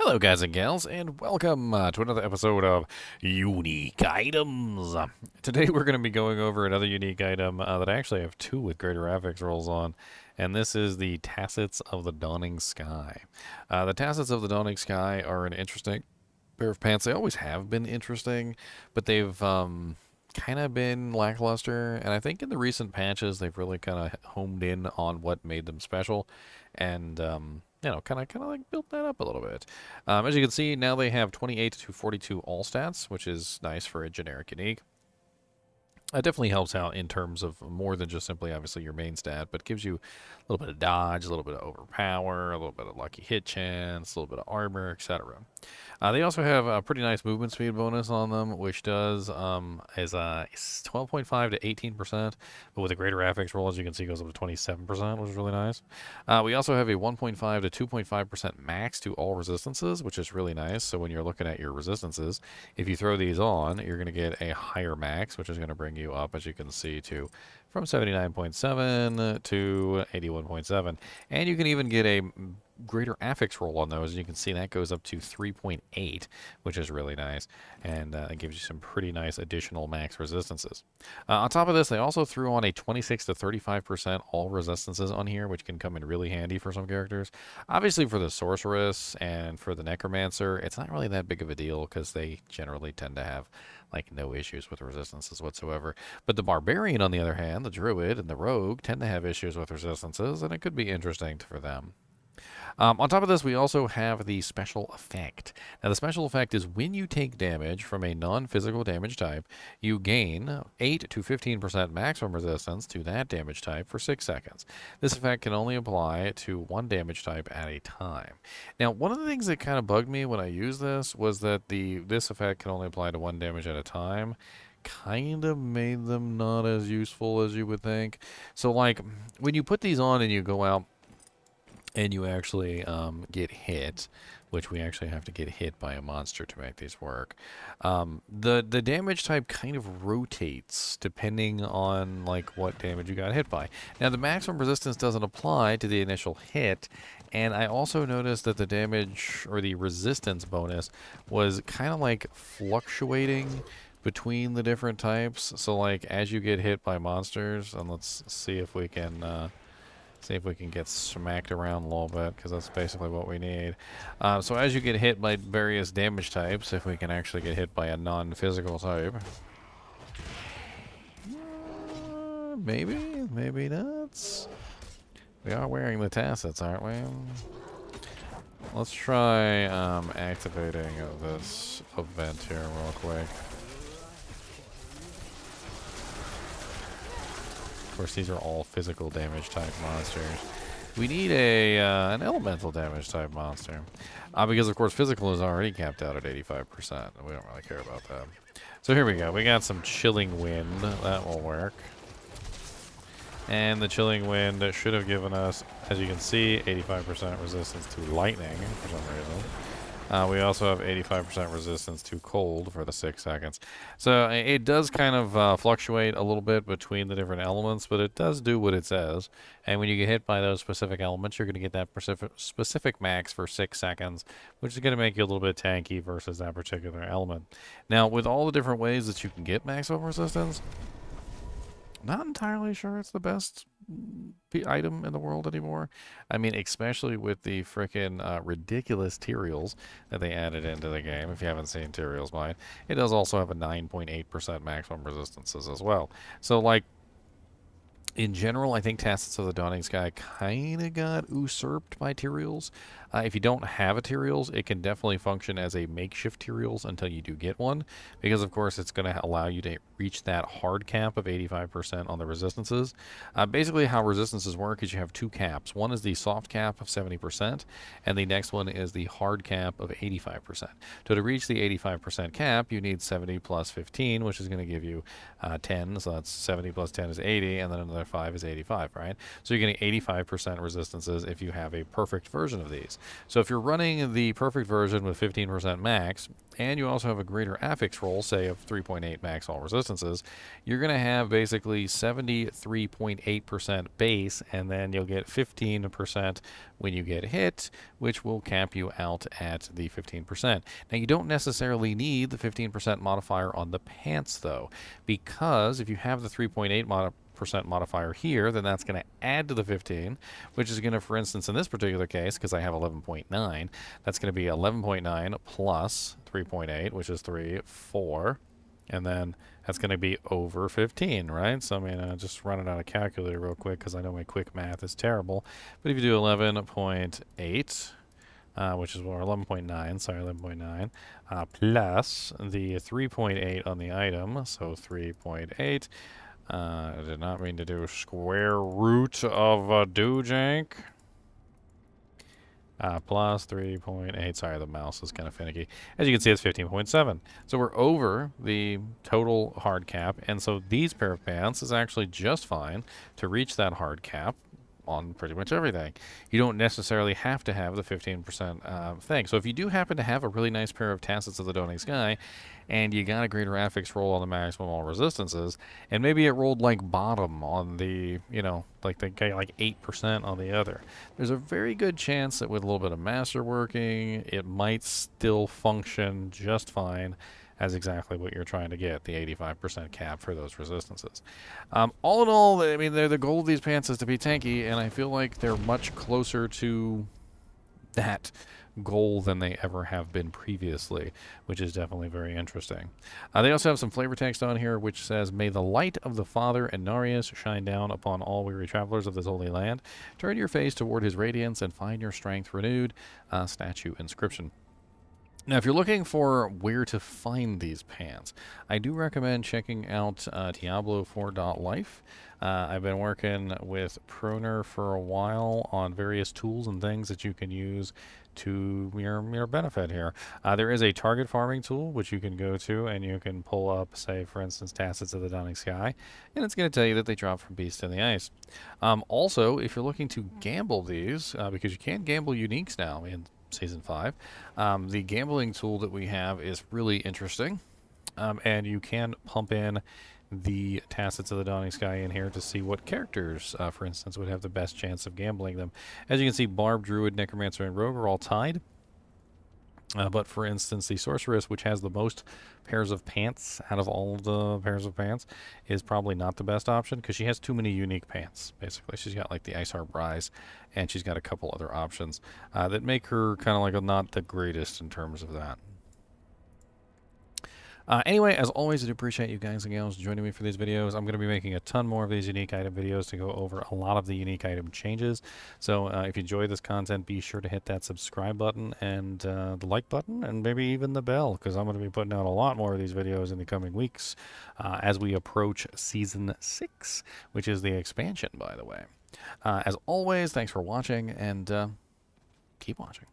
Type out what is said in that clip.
Hello, guys and gals, and welcome to another episode of Unique Items. Today, we're going to be going over another unique item that I actually have two with greater graphics rolls on, and this is the Tassets of the Dawning Sky. The Tassets of the Dawning Sky are an interesting pair of pants. They always have been interesting, but they've kind of been lackluster, and I think in the recent patches, they've really kind of homed in on what made them special, and kind of like built that up a little bit. As you can see, now they have 28 to 42 all stats, which is nice for a generic unique. It definitely helps out in terms of more than just simply, obviously, your main stat, but gives you a little bit of dodge, a little bit of overpower, a little bit of lucky hit chance, a little bit of armor, etc. They also have a pretty nice movement speed bonus on them, which does is 12.5 to 18%, but with a greater affix roll, as you can see, goes up to 27%, which is really nice. We also have a 1.5 to 2.5% max to all resistances, which is really nice. So when you're looking at your resistances, if you throw these on, you're going to get a higher max, which is going to bring you up, as you can see, to from 79.7 to 81.7. And you can even get a greater affix roll on those. You can see that goes up to 3.8, which is really nice, and it gives you some pretty nice additional max resistances. On top of this, they also threw on a 26 to 35% all resistances on here, which can come in really handy for some characters. Obviously, for the sorceress and for the necromancer, it's not really that big of a deal because they generally tend to have like no issues with resistances whatsoever. But the barbarian, on the other hand, the druid and the rogue tend to have issues with resistances, and it could be interesting for them. On top of this, we also have the special effect. Now, the special effect is when you take damage from a non-physical damage type, you gain 8 to 15% maximum resistance to that damage type for 6 seconds. This effect can only apply to one damage type at a time. Now, one of the things that kind of bugged me when I used this was that this effect can only apply to one damage at a time. Kind of made them not as useful as you would think. So, like, when you put these on and you go out and you actually get hit, which we actually have to get hit by a monster to make these work. The damage type kind of rotates depending on like what damage you got hit by. Now the maximum resistance doesn't apply to the initial hit, and I also noticed that the damage or the resistance bonus was kind of like fluctuating between the different types. So like as you get hit by monsters, and let's see if we can. See if we can get smacked around a little bit, because that's basically what we need. So as you get hit by various damage types, if we can actually get hit by a non-physical type. Maybe, maybe not. We are wearing the Tassets, aren't we? Let's try activating this event here real quick. Of course, these are all physical damage type monsters. We need an elemental damage type monster. Because, of course, physical is already capped out at 85%. We don't really care about that. So here we go. We got some Chilling Wind. That will work. And the Chilling Wind should have given us, as you can see, 85% resistance to lightning for some reason. We also have 85% resistance to cold for the 6 seconds. So it does kind of fluctuate a little bit between the different elements, but it does do what it says. And when you get hit by those specific elements, you're going to get that specific max for 6 seconds, which is going to make you a little bit tanky versus that particular element. Now, with all the different ways that you can get maximum resistance, not entirely sure it's the best item in the world anymore. I mean, especially with the freaking ridiculous Tyraels that they added into the game. If you haven't seen Tyrael's Mine, it does also have a 9.8% maximum resistances as well. So, like, in general, I think Tassets of the Dawning Sky kind of got usurped by Tyraels. If you don't have a Tyraels, it can definitely function as a makeshift Tyraels until you do get one, because of course it's going to allow you to reach that hard cap of 85% on the resistances. Basically, how resistances work is you have two caps. One is the soft cap of 70%, and the next one is the hard cap of 85%. So to reach the 85% cap, you need 70 plus 15, which is going to give you 10. So that's 70 plus 10 is 80, and then another 5 is 85, right? So you're getting 85% resistances if you have a perfect version of these. So if you're running the perfect version with 15% max, and you also have a greater affix roll, say of 3.8 max all resistances, you're going to have basically 73.8% base, and then you'll get 15% when you get hit, which will cap you out at the 15%. Now, you don't necessarily need the 15% modifier on the pants, though, because if you have the 3.8 percent modifier here, then that's going to add to the 15, which is going to, for instance, in this particular case, because I have 11.9, that's going to be 11.9 plus 3.8, which is 3, 4, and then that's going to be over 15, right? So, I mean, just run it on a calculator real quick, because I know my quick math is terrible. But if you do 11.8, which is, or 11.9, sorry, 11.9, plus the 3.8 on the item, so 3.8, I did not mean to do square root of a doojank. Plus 3.8. Sorry, the mouse is kind of finicky. As you can see, it's 15.7. So we're over the total hard cap, and so these pair of pants is actually just fine to reach that hard cap on pretty much everything. You don't necessarily have to have the 15% thing. So if you do happen to have a really nice pair of Tassets of the Dawning Sky, and you got a greater affix roll on the maximum all resistances, and maybe it rolled like bottom on the, you know, like the guy like 8% on the other, there's a very good chance that with a little bit of master working, it might still function just fine as exactly what you're trying to get, the 85% cap for those resistances. All in all, I mean, the goal of these pants is to be tanky, and I feel like they're much closer to that goal than they ever have been previously, which is definitely very interesting. They also have some flavor text on here which says, "May the light of the Father and Narius shine down upon all weary travelers of this holy land. Turn your face toward his radiance and find your strength renewed." Statue inscription. Now, if you're looking for where to find these pants, I do recommend checking out Diablo 4.life. I've been working with Proner for a while on various tools and things that you can use to your benefit here. There is a target farming tool which you can go to, and you can pull up, say, for instance, Tassets of the Dawning Sky, and it's going to tell you that they drop from Beast in the Ice. Also, if you're looking to gamble these, because you can gamble uniques now in Season 5, the gambling tool that we have is really interesting, and you can pump in the Tassets of the Dawning Sky in here to see what characters, for instance, would have the best chance of gambling them. As you can see, Barb, Druid, Necromancer, and Rogue are all tied. But for instance, the Sorceress, which has the most pairs of pants out of all of the pairs of pants, is probably not the best option because she has too many unique pants, basically. She's got like the Ice Harp Rise, and she's got a couple other options that make her kind of like not the greatest in terms of that. Anyway, as always, I do appreciate you guys and gals joining me for these videos. I'm going to be making a ton more of these unique item videos to go over a lot of the unique item changes. So if you enjoy this content, be sure to hit that subscribe button and the like button and maybe even the bell, because I'm going to be putting out a lot more of these videos in the coming weeks as we approach Season 6, which is the expansion, by the way. As always, thanks for watching, and keep watching.